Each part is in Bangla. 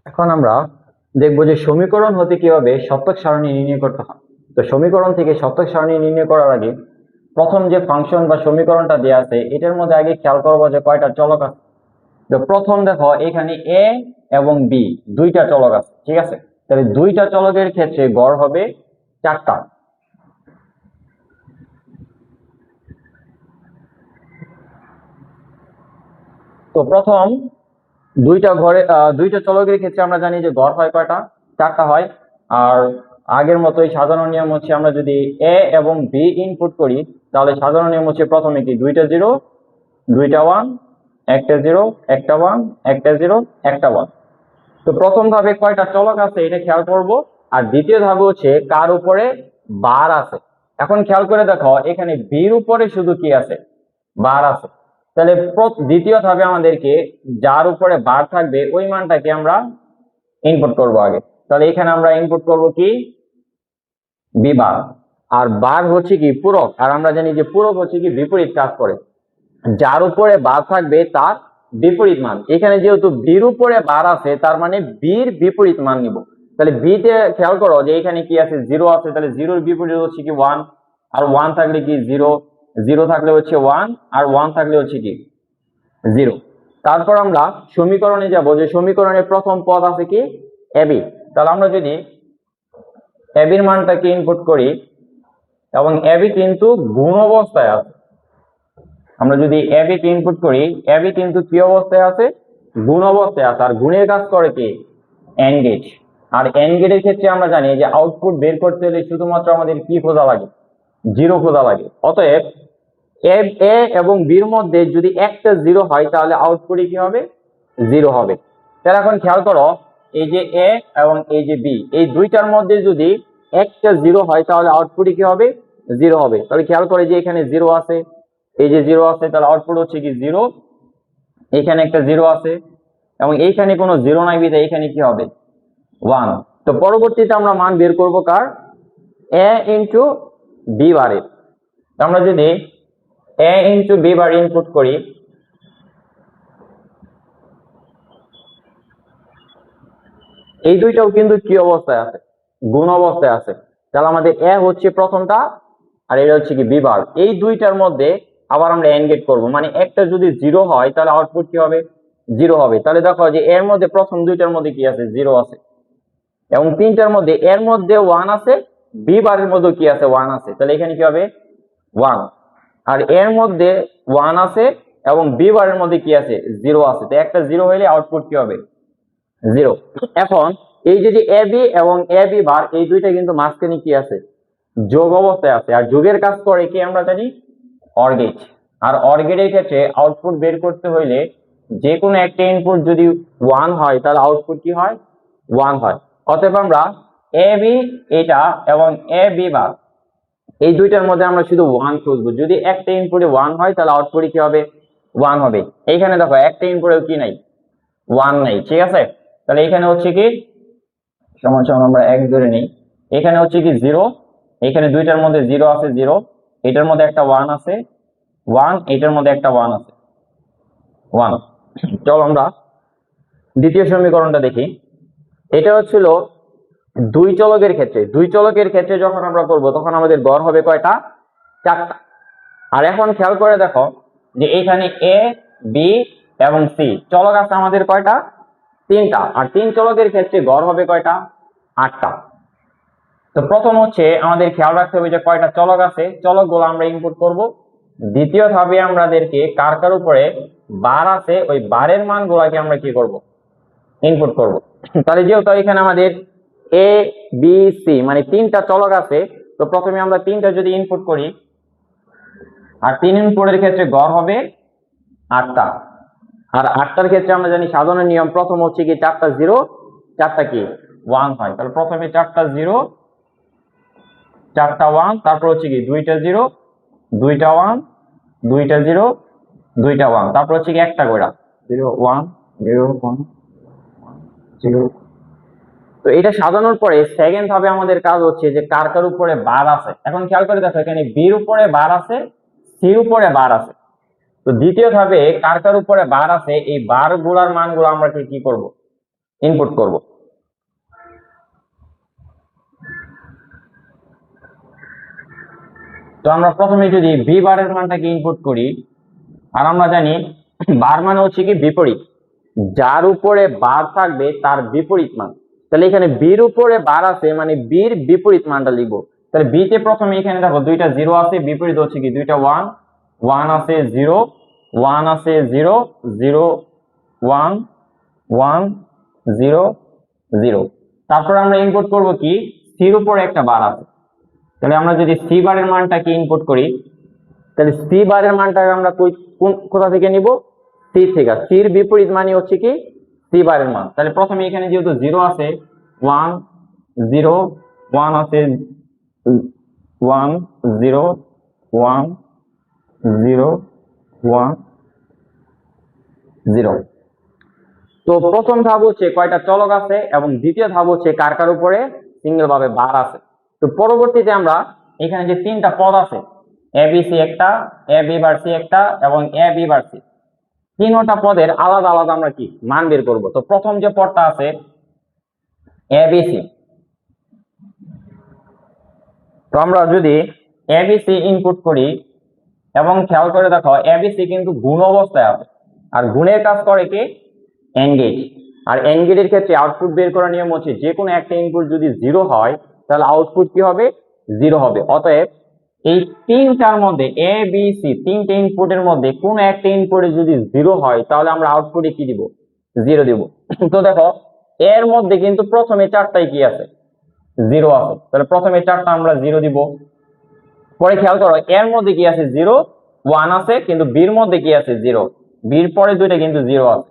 এখন আমরা দেখবো যে সমীকরণ হতে কিভাবে সত্যক সারণী নির্ণয় করতে হয়। তো সমীকরণ থেকে সত্যক সারণী নির্ণয় করার আগে প্রথম যে ফাংশন বা সমীকরণটা দেওয়া আছে এটার মধ্যে আগে খেয়াল করবো যে কয়টা চলক আছে। তো প্রথম দেখো এখানে এ এবং বি দুইটা চলক আছে, ঠিক আছে। তাহলে দুইটা চলকের ক্ষেত্রে গড় হবে 4টা। তো প্রথম দুইটা চলকের ক্ষেত্রে আমরা জানি যে গড় হয় কয়টা, 4টা হয়। আর আগের মতোই সাধারণ নিয়ম হচ্ছে আমরা যদি এ এবং বি ইনপুট করি তাহলে সাধারণ নিয়ম হচ্ছে প্রথমে কি দুইটা জিরো দুইটা ওয়ান, একটা জিরো একটা ওয়ান, একটা জিরো একটা ওয়ান। তো প্রথম ধাপে কয়টা চলক আছে এটা খেয়াল করব। আর দ্বিতীয় ধাপে হচ্ছে কার উপরে বার আছে। এখন খেয়াল করে দেখো এখানে বির উপরে শুধু কি আছে, বার আছে। তাহলে দ্বিতীয় ধাপে আমাদেরকে যার উপরে বার থাকবে ওই মানটাকে আমরা ইনপুট করব আগে। তাহলে এখানে আমরা ইনপুট করব কি, বি বার। আর বার হচ্ছে কি পূরক, আর আমরা জানি যে পূরক হচ্ছে কি বিপরীত কাজ করে। যার উপরে বার থাকবে তার বিপরীত মান। এখানে যেহেতু বির উপরে বার আছে তার মানে বির বিপরীত মান নিব। তাহলে বি তে খেয়াল করো যে এখানে কি আছে, জিরো আছে। তাহলে জিরোর বিপরীত হচ্ছে কি ওয়ান, আর ওয়ান থাকলে কি জিরো, জিরো থাকলে হচ্ছে ওয়ান, আর ওয়ান থাকলে হচ্ছে কি জিরো। তারপর আমরা সমীকরণে যাব, যে সমীকরণের প্রথম পদ আছে কি এবি। তাহলে আমরা যদি এবির মানটাকে ইনপুট করি এবং এবি কিন্তু গুণ অবস্থায় আছে, আমরা যদি এবি কে ইনপুট করি এবি কিন্তু কি অবস্থায় আছে, গুণ অবস্থায় আছে। আর গুণের কাজ করে কি এন্ড গেট। আর এন্ড গেটের ক্ষেত্রে আমরা জানি যে আউটপুট বের করতে হলে শুধুমাত্র আমাদের কি খোঁজা লাগে, জিরো খোঁজা লাগে। অতএব এ এবং বির মধ্যে যদি একটা জিরো হয় তাহলে আউটপুটে কি হবে, জিরো হবে। তাহলে এখন খেয়াল করো এই যে এ এবং এই যে বি এই দুইটার মধ্যে যদি একটা জিরো হয় তাহলে আউটপুটে কি হবে, জিরো হবে। তাহলে খেয়াল করে যে এখানে জিরো আছে, এই যে জিরো আছে, তাহলে আউটপুট হচ্ছে কি জিরো। এখানে একটা জিরো আছে এবং এইখানে কোনো জিরো নাই বিধায় এখানে কি হবে, ওয়ান। তো পরবর্তীতে আমরা মান বের করব কার, এ ইন্টু বি বারের। আমরা যদি এ ইন্টু বি বার ইনপুট করি এই দুইটাও কিন্তু কি অবস্থায় আছে, গুণ অবস্থায় আছে। তাহলে আমাদের এ হচ্ছে প্রথমটা আর এটা হচ্ছে কি বি বার। এই দুইটার মধ্যে আবার আমরা এন্ড গেট করবো, মানে একটা যদি জিরো হয় তাহলে আউটপুট কি হবে, জিরো হবে। তাহলে দেখো যে এর মধ্যে প্রথম দুইটার মধ্যে কি আছে, জিরো আছে। এবং তিনটার মধ্যে এর মধ্যে ওয়ান আছে, বি বারের মধ্যে কি আছে, ওয়ান আছে। তাহলে এখানে কি হবে, ওয়ান। আর এর মধ্যে ওয়ান আছে এবং বি বারের মধ্যে কি আছে, জিরো আছে। তো একটা জিরো হইলে আউটপুট কি হবে, জিরো। এখন এই যে এ বি এবং এ বি বার এই দুইটা কিন্তু মাঝখানে কি আছে, যোগ অবস্থায় আছে। আর যোগের কাজ করে কি আমরা জানি, অর গেট। আর অর গেটের ক্ষেত্রে আউটপুট বের করতে হইলে যে কোনো একটা ইনপুট যদি ওয়ান হয় তাহলে আউটপুট কি হয়, ওয়ান হয়। অতএব আমরা এ বি এটা এবং এ বি বার এই দুইটার মধ্যে আমরা শুধু ওয়ান খুঁজবো। যদি একটা ইনপুটে ওয়ান হয় তাহলে আউটপুটে কি হবে, ওয়ান হবে। এইখানে দেখো একটা ইনপুটে কি নাই, ওয়ান নাই, ঠিক আছে। তাহলে এখানে হচ্ছে কি সমান সমান আমরা এক ধরে নিই, এখানে হচ্ছে কি জিরো, এখানে দুইটার মধ্যে জিরো আছে, জিরো। এটার মধ্যে একটা ওয়ান আছে, ওয়ান। এটার মধ্যে একটা ওয়ান আছে, ওয়ান। চলো আমরা দ্বিতীয় সমীকরণটা দেখি। এটা হচ্ছিল দুই চলকের ক্ষেত্রে। দুই চলকের ক্ষেত্রে যখন আমরা করব তখন আমাদের গড় হবে কয়টা, 4টা। আর এখন খেয়াল করে দেখো যে এখানে এ বি এবং সি চলক আছে আমাদের কয়টা, 3টা। আর 3 চলকের ক্ষেত্রে গড় হবে কয়টা, 8টা। তো প্রথম হচ্ছে আমাদের খেয়াল রাখতে হবে যে কয়টা চলক আছে, চলক গুলো আমরা ইনপুট করব। দ্বিতীয় ধাপে আমাদেরকে কার কার উপরে বার আছে ওই বারের মান গুলাকে আমরা কি করব, ইনপুট করব। তাহলে যেহেতু এখানে আমাদের এ বি সি মানে 3টা চলক আছে, তো প্রথমে আমরা 3টা যদি ইনপুট করি আর 3 ইনপুটের ক্ষেত্রে গড় হবে 8টা। আর 8টার ক্ষেত্রে আমরা জানি সাধারণ নিয়ম, প্রথম হচ্ছে কি 4টা জিরো 4টা কি ওয়ান হয়। তাহলে প্রথমে 4টা জিরো 4টা ওয়ান, তারপর হচ্ছে কি 2টা জিরো 2টা ওয়ান 2টা জিরো 2টা ওয়ান, তারপর হচ্ছে কি একটা গোড়া 0 1 0 1 0। তো এটা সাজানোর পরে সেকেন্ড ধাপে আমাদের কাজ হচ্ছে যে কার কার উপরে বার আছে। এখন খেয়াল করে দেখো এখানে বির উপরে বার আছে, সির উপরে বার আছে। তো দ্বিতীয় ধাপে কার কার উপরে বার আছে এই বার গুলার মানগুলো আমরা কি করব, ইনপুট করব। তো আমরা প্রথমে যদি বি বারের মানটাকে ইনপুট করি, আর আমরা জানি বার মানে হচ্ছে কি বিপরীত, যার উপরে বার থাকবে তার বিপরীত মান। তাহলে এখানে বির উপরে বার আছে মানে বির বিপরীত মানটা লিখবো। তাহলে বি তে প্রথমে এখানে দেখো দুইটা জিরো আছে, বিপরীত হচ্ছে কি দুইটা ওয়ান, ওয়ান আছে জিরো, ওয়ান আছে zero, zero one, one zero zero. তারপর আমরা ইনপুট করব কি সির উপরে একটা বার আছে। তাহলে আমরা যদি সি বারের মানটাকে ইনপুট করি, তাহলে সি বারের মানটাকে আমরা কোথা থেকে নিব? সি থেকে। সির বিপরীত মানে হচ্ছে কি সি বারের মান। তাহলে প্রথমে এখানে যেহেতু জিরো আছে, ওয়ান জিরো, ওয়ান আছে one zero, one zero, one zero. তো প্রথম ধাপ হচ্ছে কয়টা চলক আছে, এবং দ্বিতীয় ধাপ হচ্ছে কার কার উপরে সিঙ্গেল ভাবে বার আছে। তো পরবর্তীতে আমরা এখানে যে তিনটা পদ আছে, এ বি সি একটা, এ বি বার সি একটা, এবং এ বি বার সি, তিনটা পদের আলাদা আলাদা আমরা কি মান বের করব। তো প্রথম যে পদটা আছে এ বি সি, তো আমরা যদি এ বি সি ইনপুট করি এবং খেয়াল করে দেখো এ বি সি কিন্তু গুণ অবস্থায় আছে, আর গুণের কাজ করে কি এনগেজ। আর এনগেজের ক্ষেত্রে আউটপুট বের করার নিয়ম হচ্ছে যে কোনো একটা ইনপুট যদি জিরো হয় তাহলে আউটপুট কি হবে? জিরো হবে। অতএব এই তিনটার মধ্যে এ বি সি তিনটে ইনপুটের মধ্যে কোন একটা ইনপুটে যদি জিরো হয় তাহলে আমরা আউটপুটে কি দিব? জিরো দিব। তো দেখো এর মধ্যে কিন্তু প্রথমে চারটাই কি আছে? জিরো আছে। তাহলে প্রথমে চারটা আমরা জিরো দিব। পরে খেয়াল করো এর মধ্যে কি আছে? জিরো, ওয়ান আছে, কিন্তু বির মধ্যে কি আছে? জিরো। বির পরে দুইটা কিন্তু জিরো আছে।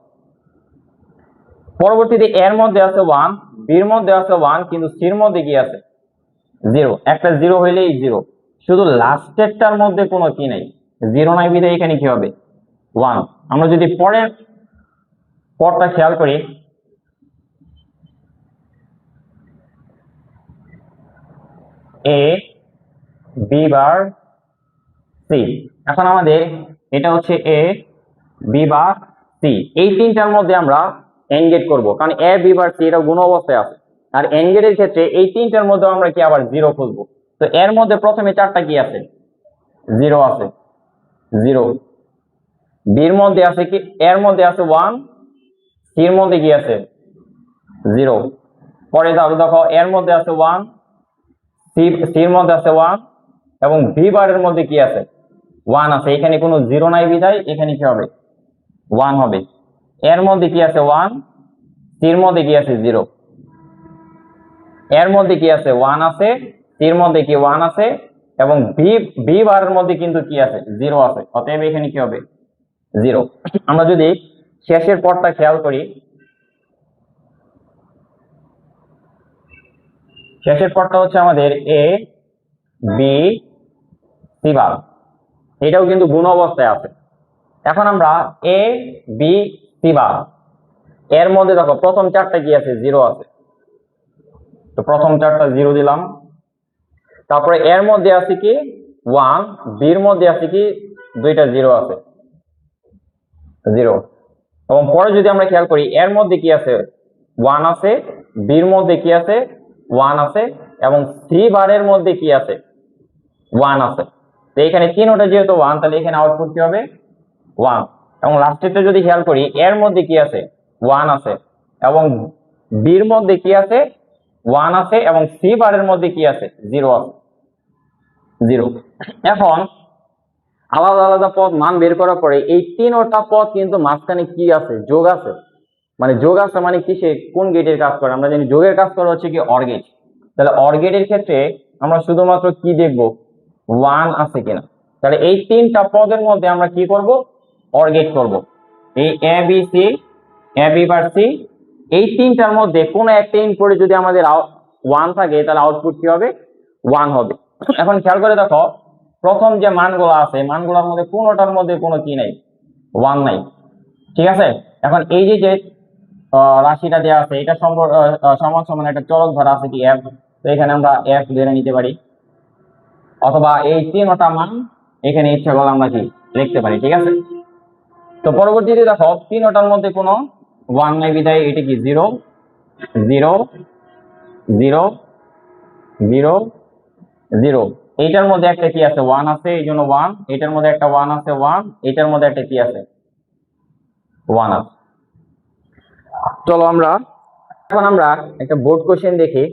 পরবর্তীতে এর মধ্যে আছে ওয়ান, বির মধ্যে আছে ওয়ান, কিন্তু সির মধ্যে কি আছে? জিরো। একটা জিরো হইলেই জিরো, শুধু লাস্টেরটার মধ্যে কোনো কি নাই, জিরো নাই, বিধায় এখানে কি হবে? ওয়ান। আমরা যদি পরের পরটা খেয়াল করি, এ বি বার সি, এখন আমাদের এটা হচ্ছে এ বি বার সি, এই তিনটার মধ্যে আমরা এন্ড গেট করবো, কারণ এ বি বার সি এটা গুণ অবস্থায় আছে। আর এন্ড গেটের ক্ষেত্রে এই তিনটার মধ্যে আমরা কি আবার জিরো খুঁজবো। তো এর মধ্যে প্রথমে চারটা কি আছে? জিরো আছে, জিরো। বির মধ্যে আছে কি? এর মধ্যে আছে ওয়ান, সির মধ্যে কি আছে? জিরো। পরে দেখো এর মধ্যে আছে ওয়ান, সির মধ্যে আছে ওয়ান, এবং বি বারের মধ্যে কি আছে? ওয়ান আছে। এখানে কোনো জিরো নাই বিধায় এখানে কি হবে? ওয়ান হবে। এর মধ্যে কি আছে? ওয়ান, সির মধ্যে কি আছে? জিরো। এর মধ্যে কি আছে? ওয়ান আছে, সির মধ্যে কি ওয়ান আছে, এবং বি বারের মধ্যে কিন্তু কি আছে? জিরো আছে। অতএব এখানে কি হবে? জিরো। আমরা যদি শেষের পদটা খেয়াল করি, শেষের পদটা হচ্ছে আমাদের এ বি সি বার, এটাও কিন্তু গুণ অবস্থায় আছে। এখন আমরা এ বি সি বার এর মধ্যে দেখো প্রথম চারটা কি আছে? জিরো আছে। তো প্রথম চারটা জিরো দিলাম। তারপরে এর মধ্যে আছে কি? ওয়ান, বির মধ্যে আছে কি? দুইটা জিরো আছে, জিরো। এবং পরে যদি আমরা খেয়াল করি এর মধ্যে কি আছে? ওয়ান আছে, বির মধ্যে কি আছে? ওয়ান আছে, এবং সি বারের মধ্যে কি আছে? ওয়ান আছে। তো এখানে তিনটা যেহেতু ওয়ান, তাহলে এখানে আউটপুট কি হবে? ওয়ান। এবং লাস্টেরটা যদি খেয়াল করি এর মধ্যে কি আছে? ওয়ান আছে, এবং বির মধ্যে কি আছে? ওয়ান আছে, এবং সি বারের মধ্যে কি আছে? জিরো আছে, জিরো। এখন আলাদা আলাদা পদ মান বের করার পরে এই তিনটা পদ কিন্তু মাঝখানে কি আছে? যোগ আছে। মানে যোগ আছে মানে কিসে কোন গেটের কাজ করে? আমরা জানি যোগের কাজ করে হচ্ছে কি অর গেট। তাহলে অর গেটের ক্ষেত্রে আমরা শুধুমাত্র কি দেখব? ওয়ান আছে কিনা। তাহলে এই তিনটা পদের মধ্যে আমরা কি করব? অর গেট করব। এই A B C, A B bar C, এই তিনটার মধ্যে কোন একটা ইনপুটে যদি আমাদের ওয়ান থাকে তাহলে আউটপুট কি হবে? ওয়ান হবে। এখন খেয়াল করে দেখো প্রথম যে মানগুলো আছে মানগুলোর মধ্যে কোনোটার মধ্যে কোনো কি নাই? ওয়ান নাই। ঠিক আছে। এখন এই যে রাশিটা দেওয়া আছে এটা সমান সমান একটা চলক ধরা আছে কি এফ। তো এখানে আমরা এফ ধরে নিতে পারি, অথবা এই তিনটা মান এখানে ইচ্ছা করলে আমরা কি লিখতে পারি। ঠিক আছে। তো পরবর্তীতে দেখো তিনটার মধ্যে কোনো ওয়ান নাই বিধায় এটা কি জিরো, 0 0 0 0। এইটার মধ্যে একটা কি আছে 1 আছে, এই জন্য 1। এটার মধ্যে একটা 1 আছে 1, এটার মধ্যে একটা কি আছে 1 আছে। চলো আমরা এখন আমরা একটা বোর্ড কোশ্চেন দেখি,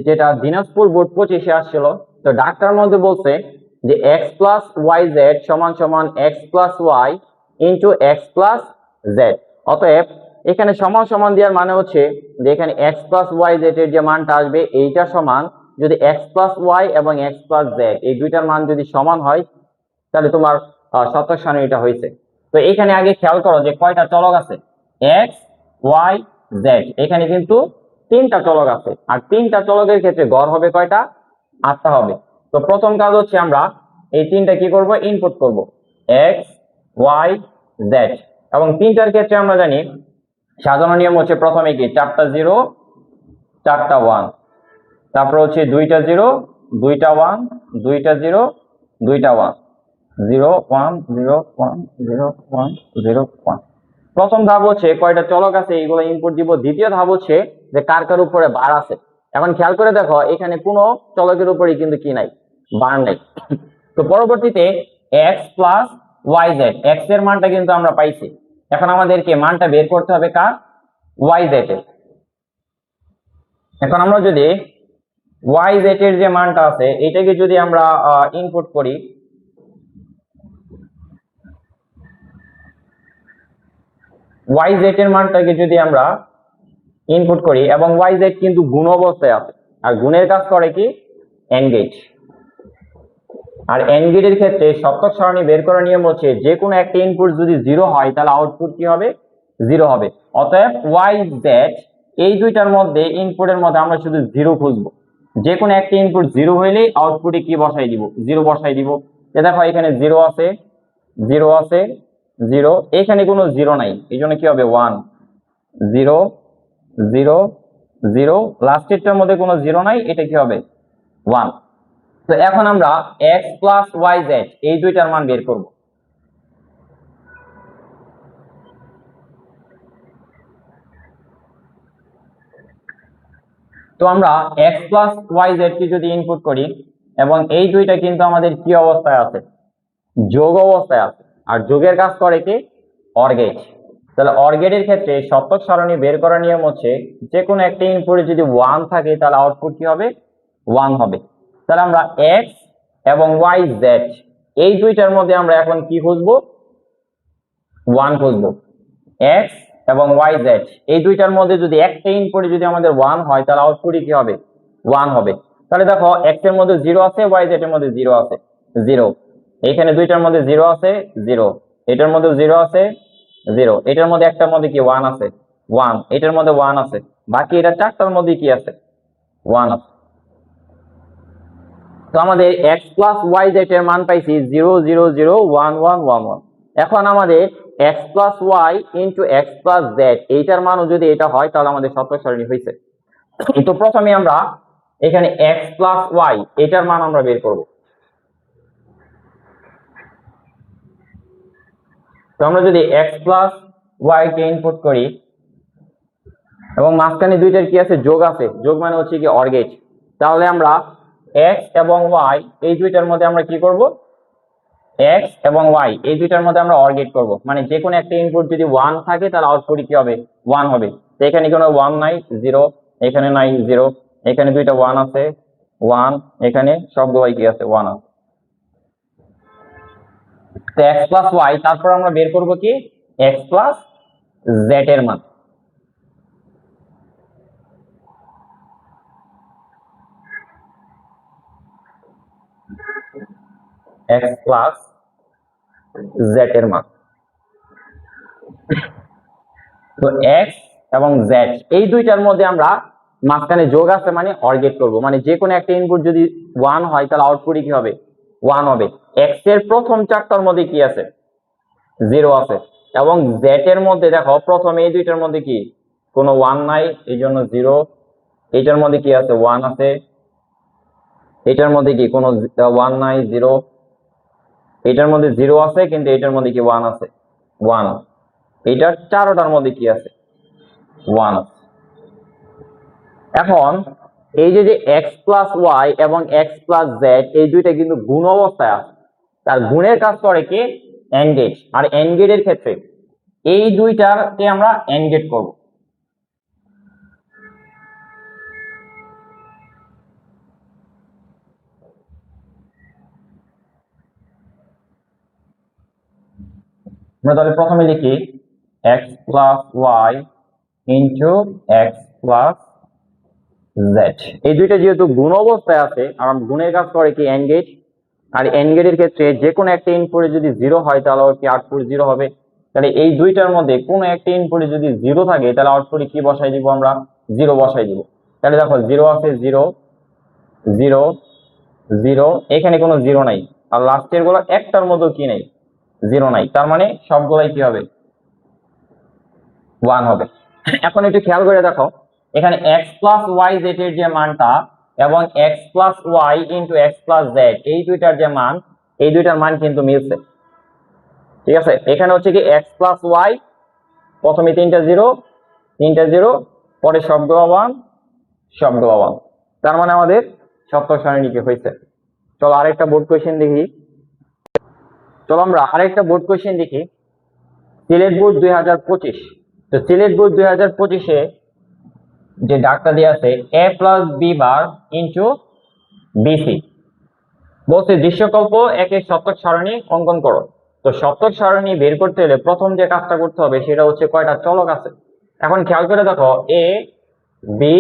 যেটা দিনাজপুর বোর্ড 25-এ আসছিল। তো ডাক্তার মধ্যে বলছে যে x প্লাস ওয়াই জেড সমান সমান X plus Y into X plus Z. অতএব এখানে সমান সমান দেওয়ার মানে হচ্ছে যে এখানে এক্স প্লাস ওয়াই জেড এর যে মানটা আসবে এইটা সমান, যদি এক্স প্লাস ওয়াই এবং এক্স প্লাস জেড এই দুইটার মান যদি সমান হয় তাহলে তোমার শতক সারণী এটা হয়েছে। তো এখানে আগে খেয়াল করো যে কয়টা চলক আছে, এক্স ওয়াই জেড। এখানে কিন্তু 3টা চলক আছে, আর 3টা চলকের ক্ষেত্রে গড় হবে কয়টা, 8টা হবে। তো প্রথম কাজ হচ্ছে আমরা এই 3টা কি করব, ইনপুট করব, এক্স ওয়াই জেড। এবং 3টার ক্ষেত্রে আমরা জানি সাজানো নিয়ম হচ্ছে প্রথমে কি 4টা 0 4টা 1, তারপর হচ্ছে 2টা 0 2টা 1 2টা 0 2টা 1 0 1 0 1 0 1 0 1। প্রথম ধাপ হচ্ছে কয়টা চলক আছে এইগুলো ইনপুট দিব। দ্বিতীয় ধাপ হচ্ছে যে কার কার উপরে বার আছে। এখন খেয়াল করে দেখো এখানে কোনো চলকের উপরে কিন্তু কি নাই, বার নাই। তো পরবর্তীতে X plus Y Z, X এর মানটা কিন্তু আমরা পাইছি। এখন আমাদেরকে মানটা বের করতে হবে কার, ওয়াই জেড এর। এখন আমরা যদি ওয়াই জেড এর যে মানটা আছে এটাকে যদি আমরা ইনপুট করি, ওয়াই জেড এর মানটাকে যদি আমরা ইনপুট করি, এবং ওয়াই জেড কিন্তু গুণ অবস্থায় আছে, আর গুণের কাজ করে কি এনগেজ। আর এনগেজ এর ক্ষেত্রে সত্যক সারণী বের করার নিয়ম হচ্ছে যে কোনো একটা ইনপুট যদি 0 হয় তাহলে আউটপুট কি হবে, 0 হবে। অতএব ওয়াই জেড এই দুইটার মধ্যে ইনপুটের মধ্যে আমরা শুধু 0 খুঁজবো। যে কোনো একটা ইনপুট 0 হইলেই আউটপুটে কি বসাই দিব, 0 বসাই দিব। দেখো এখানে 0 আছে 0 আছে 0, এখানে কোনো 0 নাই, এই জন্য কি হবে 1 0 0 0, লাস্টেরটার মধ্যে কোনো 0 নাই, এটা কি হবে 1। তো এখন আমরা x প্লাস ওয়াই জেড এই দুইটার মান বের করব। তো আমরা x প্লাস ওয়াই জেড কে যদি ইনপুট করি, এবং এই দুইটা কিন্তু আমাদের কি অবস্থায় আছে, যোগ অবস্থায় আছে। আর যোগের কাজ করে কি অর গেট। তাহলে অর গেটের ক্ষেত্রে সত্যক সারণী বের করার নিয়ম হচ্ছে যে কোনো একটা ইনপুটে যদি 1 থাকে তাহলে আউটপুট কি হবে 1 হবে। তাহলে আমরা x এবং ওয়াই জেড এই দুইটার মধ্যে আমরা এখন কি খুঁজবো, 1 খুঁজবো। x এবং ওয়াই জেড এই দুইটার মধ্যে যদি একটা ইনপুটে যদি আমাদের 1 হয় তাহলে আউটপুটে কি হবে 1 হবে। তাহলে দেখো x এর মধ্যে 0 আছে, ওয়াই জেড এর মধ্যে 0 আছে 0, এখানে দুইটার মধ্যে 0 আছে 0, এটার মধ্যে 0 আছে 0, এটার মধ্যে একটার মধ্যে কি 1 আছে 1, এটার মধ্যে 1 আছে, বাকি এটা চারটার মধ্যে কি আছে 1 আছে। তো আমাদের x প্লাস ওয়াই জেড এর মান পাইছি 0 0 0 1 1 1 1। এখন আমাদের x plus Y into X plus Z এইটার মানও যদি এটা হয় তাহলে আমাদের সত্যক সারণী হয়েছে। তো প্রথমে আমরা এখানে x প্লাস ওয়াই এটার মান আমরা বের করব। তো আমরা যদি x প্লাস ওয়াই কে ইনপুট করি, এবং মাঝখানে দুইটার কি আছে যোগ আছে, যোগ মানে হচ্ছে কি অর গেট। তাহলে আমরা x এবং y এই দুইটার মধ্যে আমরা কি করব, x এবং y এই দুইটার মধ্যে আমরা অর গেট করব। মানে যে কোনো একটা ইনপুট যদি 1 থাকে তাহলে আউটপুট কি হবে 1 হবে। তো এখানে কোনো 1 নাই 0, এখানে নাই 0, এখানে দুইটা 1 আছে 1, এখানে সবগুলোই কি আছে 1 আছে। তো x প্লাস ওয়াই, তারপর আমরা বের করব কি x প্লাস জেড এর মান। x প্লাস জেড এর মান। তো x এবং z এই দুইটার মধ্যে আমরা মাঝখানে যোগ আছে মানে অর গেট করব। মানে যে কোনো একটা ইনপুট যদি 1 হয় তাহলে আউটপুটে কি হবে 1 হবে। x এর প্রথম চারটার মধ্যে কি আছে 0 আছে, এবং z এর মধ্যে দেখো প্রথমে এই দুইটার মধ্যে কি কোনো 1 নাই, এই জন্য 0, এইটার মধ্যে কি আছে 1 আছে, এটার মধ্যে কি কোনো 1 নাই 0, এটার মধ্যে 0 আছে কিন্তু এটার মধ্যে কি 1 আছে 1, এটার চারোটার মধ্যে কি আছে 1 আছে। এখন এই যে এক্স প্লাস ওয়াই এবং এক্স প্লাস জেড এই দুইটা কিন্তু গুণ অবস্থায় আছে, তার গুণের কাজ করে কি এন্ড গেট, আর এন্ড গেটের ক্ষেত্রে এই দুইটাকে আমরা এন্ড গেট করব। আমরা তাহলে প্রথমে লিখি X plus Y into X plus Z. এই দুইটা যেহেতু গুণ অবস্থায় আছে আর গুণের কাজ করে কি এন্ড গেট, আর এন্ড গেটের ক্ষেত্রে যে কোনো একটা ইনপুটে যদি 0 হয় তাহলে কি আউটপুট 0 হবে। তাহলে এই দুইটার মধ্যে কোনো একটা ইনপুটে যদি 0 থাকে তাহলে আউটপুটে কি বসাই দিব আমরা 0 বসাই দিব। তাহলে দেখো 0 আছে 0 0 0, এখানে কোনো 0 নাই, আর লাস্টের গুলো একটার মধ্যে কি নাই 0 নাই, তার মানে সবগুলাই কি হবে 1 হবে। এখন একটু খেয়াল করে দেখো এখানে এক্স প্লাস ওয়াই জেড এর যে মানটা এবং X plus Y into X plus Z এই দুইটার যে মান, এই দুইটার মান কিন্তু মিলছে, ঠিক আছে। এখানে হচ্ছে কি এক্স প্লাস ওয়াই প্রথমে তিনটা জিরো, পরে সবগুলো 1 সবগুলো 1, তার মানে আমাদের সপ্তক সারণীকে হয়েছে। চলো আরেকটা বোর্ড কোয়েশ্চেন দেখি। চলো আমরা আরেকটা বোর্ড কোয়েশ্চেন দেখি। সিলেট বোর্ড 2025। তো সিলেট বোর্ড 2025-এ যে ডাকটা দেওয়া আছে A plus B bar into BC, বলছে দৃশ্যকল্প একের সপ্তক সারণী অঙ্কন করো। তো সপ্তক সারণী বের করতে হলে প্রথম যে কাজটা করতে হবে সেটা হচ্ছে কয়টা চলক আছে। এখন খেয়াল করে দেখো এ বি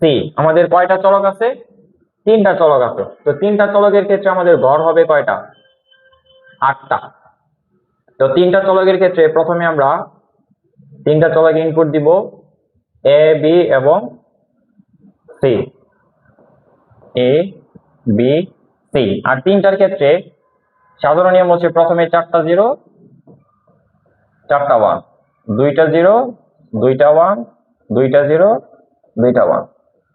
সি আমাদের কয়টা চলক আছে, 3টা চলক আছে। তো 3টা চলকের ক্ষেত্রে আমাদের গড় হবে কয়টা 8টা। তো 3টা চলকের ক্ষেত্রে প্রথমে আমরা 3টা চলক ইনপুট দিব এ বি এবং সি, এ বি সি। আর 3টার ক্ষেত্রে সাধারণ নিয়ম হচ্ছে প্রথমে 4টা 0 4টা 1, 2টা 0 2টা 1 2টা 0 2টা 1,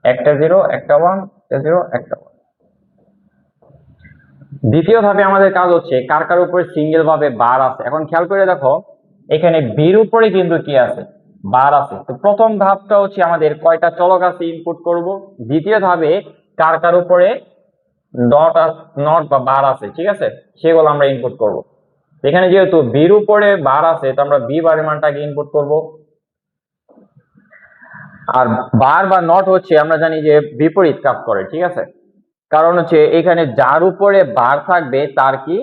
একটা 0 একটা 1 একটা 0 একটা 1। দ্বিতীয় ধাপে আমাদের কাজ হচ্ছে কার কার উপরে সিঙ্গেল ভাবে বার আছে। এখন খেয়াল করে দেখো এখানে বির উপরে কিন্তু কি আছে বার আছে। তো প্রথম ধাপটা হচ্ছে আমাদের কয়টা চলক আছে ইনপুট করব, দ্বিতীয় ধাপে কার কার উপরে নট বা বার আছে, ঠিক আছে, সেগুলো আমরা ইনপুট করব। এখানে যেহেতু বির উপরে বার আছে তো আমরা বি বারের মানটাকে ইনপুট করব। আর বার বা নট হচ্ছে আমরা জানি যে বিপরীত কাজ করে, ঠিক আছে, কারণ হচ্ছে এখানে যার উপরে বার থাকবে তার কি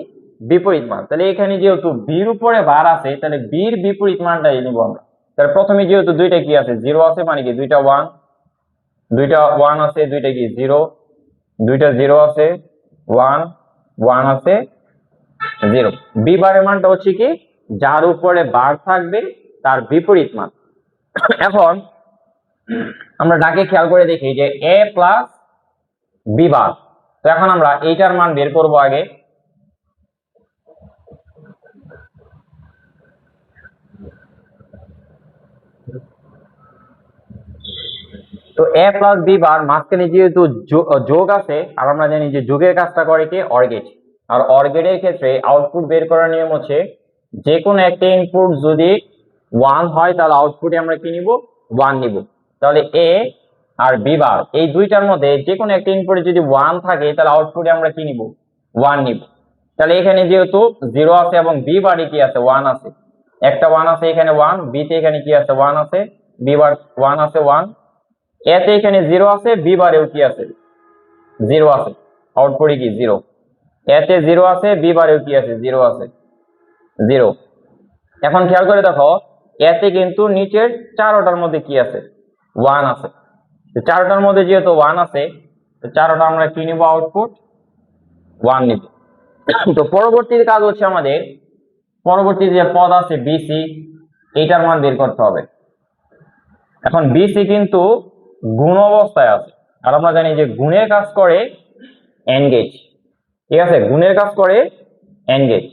বিপরীত মান। তাহলে এখানে যেহেতু বির উপরে বার আছে তাহলে বির বিপরীত মানটাই নিব আমরা। তাহলে প্রথমে যেহেতু দুইটা কি আছে 0 আছে মানে কি দুইটা 1 আছে, দুইটা কি 0, দুইটা 0 আছে 1 আছে 0। বি বারের মানটা হচ্ছে কি যার উপরে বার থাকবে তার বিপরীত মান। এখন আমরা ডাকে খেয়াল করে দেখি যে এ প্লাস বি বার। তো এখন আমরা এইটার মান বের করব আগে। তো এ প্লাস বি বার মাঝখানে যেহেতু যোগ আছে আর আমরা জানি যে যোগের কাজটা করে কি অর গেট, আর অর গেটের ক্ষেত্রে আউটপুট বের করার নিয়ম হচ্ছে যে কোনো একটা ইনপুট যদি 1 হয় তাহলে আউটপুটে আমরা কি নিব 1 নিব। তাহলে এ আর বি বার এই দুইটার মধ্যে যে কোনো একটা ইনপুটে যদি 1 থাকে তাহলে আউটপুটে আমরা কি নিব 1 নিব। তাহলে এখানে যেহেতু 0 আছে এবং বি বারে কি আছে 1 আছে, একটা 1 আছে এখানে 1, বি তে এখানে কি আছে 1 আছে, বি বার 1 আছে 1, এতে এখানে 0 আছে, বি বারেও কি আছে 0 আছে, আউটপুটে কি 0, এতে 0 আছে, বি বারেও কি আছে 0 আছে 0। এখন খেয়াল করে দেখো এতে কিন্তু নিচের 4টার মধ্যে কি আছে 1 আছে। তো 4টার মধ্যে যেহেতু 1 আছে তো 4টা আমরা কি নিব আউটপুট 1 নিব। তো পরবর্তী কাজ হচ্ছে আমাদের পরবর্তী যে পদ আছে বিসি এইটার মান বের করতে হবে। এখন বিসি কিন্তু গুণ অবস্থায় আছে আর আমরা জানি যে গুণের কাজ করে এন্ড গেট, ঠিক আছে, গুণের কাজ করে এন্ড গেট।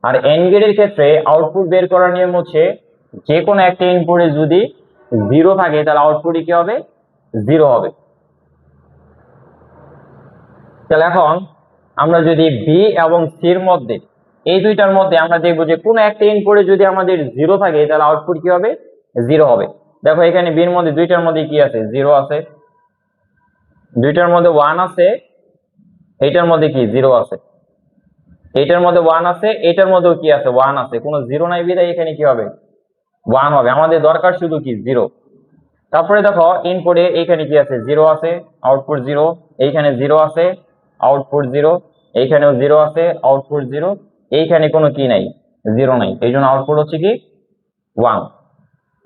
আর এন্ড গেটের ক্ষেত্রে আউটপুট বের করার নিয়ম হচ্ছে যে কোনো একটা ইনপুটে যদি 0 থাকে তাহলে আউটপুটে কি হবে 0 হবে। তাহলে এখন আমরা যদি বি এবং সির মধ্যে এই দুইটার মধ্যে আমরা দেখবো যে কোনো একটা ইনপুটে যদি আমাদের 0 থাকে তাহলে আউটপুট কি হবে 0 হবে। দেখো এখানে বির মধ্যে দুইটার মধ্যে কি আছে 0 আছে, দুইটার মধ্যে 1 আছে, এইটার মধ্যে কি 0 আছে, এইটার মধ্যে 1 আছে, এইটার মধ্যেও কি আছে 1 আছে, কোনো 0 নাই বিধায় এখানে কি হবে 1 হবে। আমাদের দরকার শুধু কি 0। তারপরে দেখো ইনপুটে এইখানে কি আছে 0 আছে, আউটপুট 0, এইখানে 0 আছে, আউটপুট 0, এইখানেও 0 আছে, আউটপুট 0, এইখানে কোনো কি নাই 0 নাই, এই জন্য আউটপুট হচ্ছে কি 1।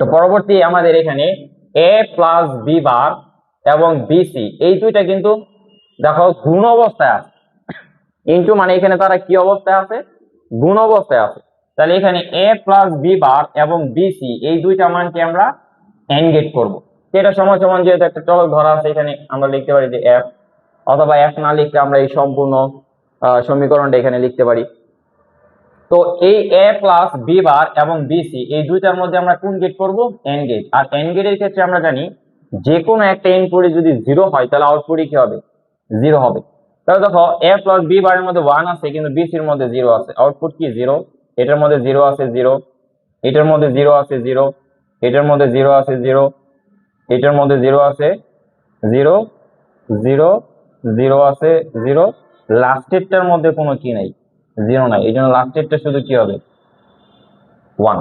তো পরবর্তী আমাদের এখানে a প্লাস বি বার এবং বিসি এই দুইটা কিন্তু দেখো গুণ অবস্থায় আছে, ইনটু মানে এখানে তারা কি অবস্থায় আছে, গুণ অবস্থায় আছে। তাহলে এখানে a প্লাস বি বার এবং বিসি এই দুইটা মানকে আমরা এন্ড গেট করবো। এটা সমান সমান যেহেতু একটা চলক ধরা আছে, এখানে আমরা লিখতে পারি যে f, অথবা f না লিখলে আমরা এই সম্পূর্ণ সমীকরণটা এখানে লিখতে পারি। তো এই a প্লাস বি বার এবং বিসি এই দুইটার মধ্যে আমরা কোন গেট করব, এন্ড গেট। আর এন্ড গেটের ক্ষেত্রে আমরা জানি যে কোনো একটা ইনপুটে যদি 0 হয় তাহলে আউটপুটই কি হবে 0 হবে। তাহলে দেখো a প্লাস বি বারের মধ্যে 1 আছে কিন্তু বিসির মধ্যে 0 আছে, আউটপুট কি 0, এটার মধ্যে 0 আছে 0, এটার মধ্যে 0 আছে 0, এটার মধ্যে 0 আছে 0, এটার মধ্যে 0 আছে 0, 0, 0 আছে 0, লাস্টেরটার মধ্যে কোনো কি নাই 0 নাই, এই জন্য লাস্টেরটা শুধু কি হবে 1।